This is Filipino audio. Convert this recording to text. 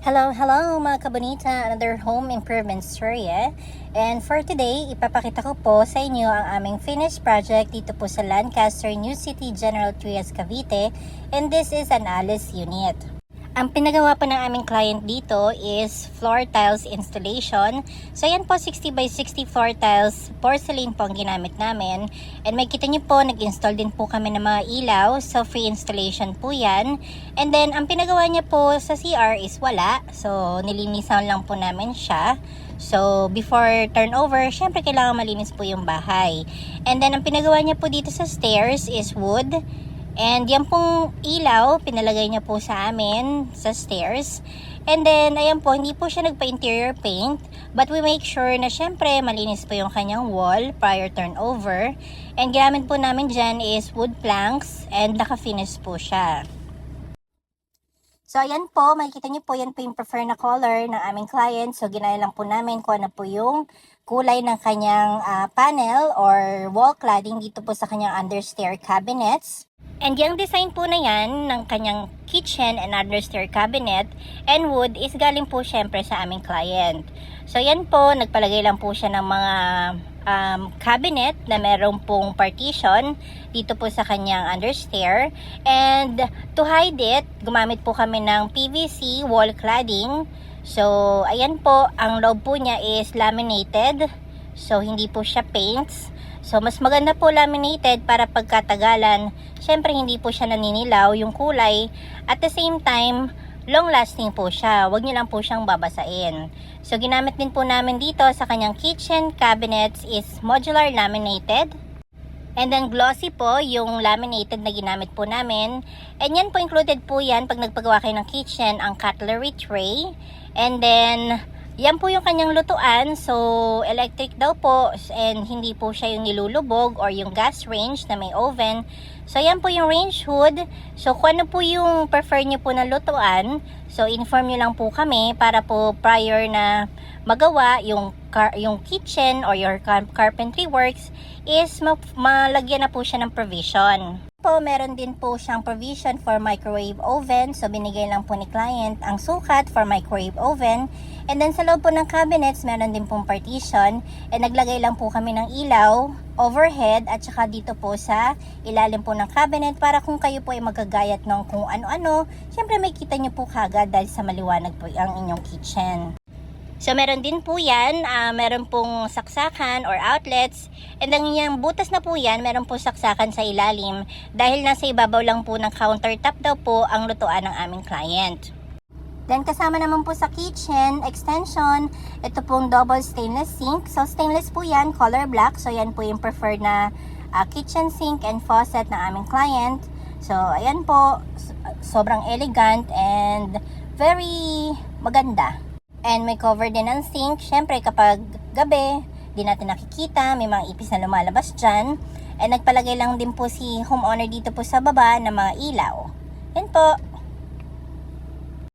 Hello mga kabonita, another home improvement story And for today, ipapakita ko po sa inyo ang aming finished project dito po sa Lancaster, New City, General Trias, Cavite. And this is an Alice unit. Ang pinagawa po ng aming client dito is floor tiles installation. So yan po 60 by 60 floor tiles, porcelain po ang ginamit namin. And makikita nyo po, nag-install din po kami ng mga ilaw. So free installation po yan. And then ang pinagawa niya po sa CR is wala. So nilinisan lang po namin siya. So before turnover, syempre kailangan malinis po yung bahay. And then ang pinagawa niya po dito sa stairs is wood. And yan pong ilaw, pinalagay niya po sa amin sa stairs. And then, ayan po, hindi po siya nagpa-interior paint. But we make sure na syempre malinis po yung kanyang wall prior turnover. And ginamit po namin dyan is wood planks and naka-finish po siya. So, ayan po, makikita niyo po, yan po yung prefer na color ng aming client. So, ginaya lang po namin kung ano po yung kulay ng kanyang panel or wall cladding dito po sa kanyang understair cabinets. And yung design po na yan ng kanyang kitchen and understair cabinet and wood is galing po syempre sa aming client. So yan po, nagpalagay lang po siya ng mga cabinet na meron pong partition dito po sa kanyang understair. And to hide it, gumamit po kami ng PVC wall cladding. So ayan po, ang loob po niya is laminated. So hindi po siya paints. So, mas maganda po laminated para pagkatagalan, syempre hindi po siya naninilaw yung kulay. At the same time, long lasting po siya. Huwag nyo lang po siyang babasain. So, ginamit din po namin dito sa kanyang kitchen cabinets is modular laminated. And then glossy po yung laminated na ginamit po namin. And yan po included po yan pag nagpagawa kayo ng kitchen, ang cutlery tray. And then yan po yung kanyang lutuan. So, electric daw po and hindi po siya yung nilulubog or yung gas range na may oven. So, yan po yung range hood. So, kung ano po yung prefer nyo po na lutuan, so, inform nyo lang po kami para po prior na magawa yung kitchen or your carpentry works is malagyan na po siya ng provision. Po, meron din po siyang provision for microwave oven. So, binigay lang po ni client ang sukat for microwave oven. And then, sa loob po ng cabinets, meron din pong partition. And naglagay lang po kami ng ilaw, overhead, at saka dito po sa ilalim po ng cabinet para kung kayo po ay magagayat ng kung ano-ano, syempre may kita nyo po kagad dahil sa maliwanag po ang inyong kitchen. So, meron din po yan, meron pong saksakan or outlets. And ang yung butas na po yan, meron po saksakan sa ilalim dahil nasa ibabaw lang po ng countertop daw po ang lutuan ng aming client. Then, kasama naman po sa kitchen extension, ito pong double stainless sink. So, stainless po yan, color black. So, yan po yung preferred na kitchen sink and faucet ng aming client. So, ayan po, sobrang elegant and very maganda. And may cover din ang sink. Syempre kapag gabi, di natin nakikita, may mga ipis na lumalabas dyan. And nagpalagay lang din po si homeowner dito po sa baba ng mga ilaw. Yan po.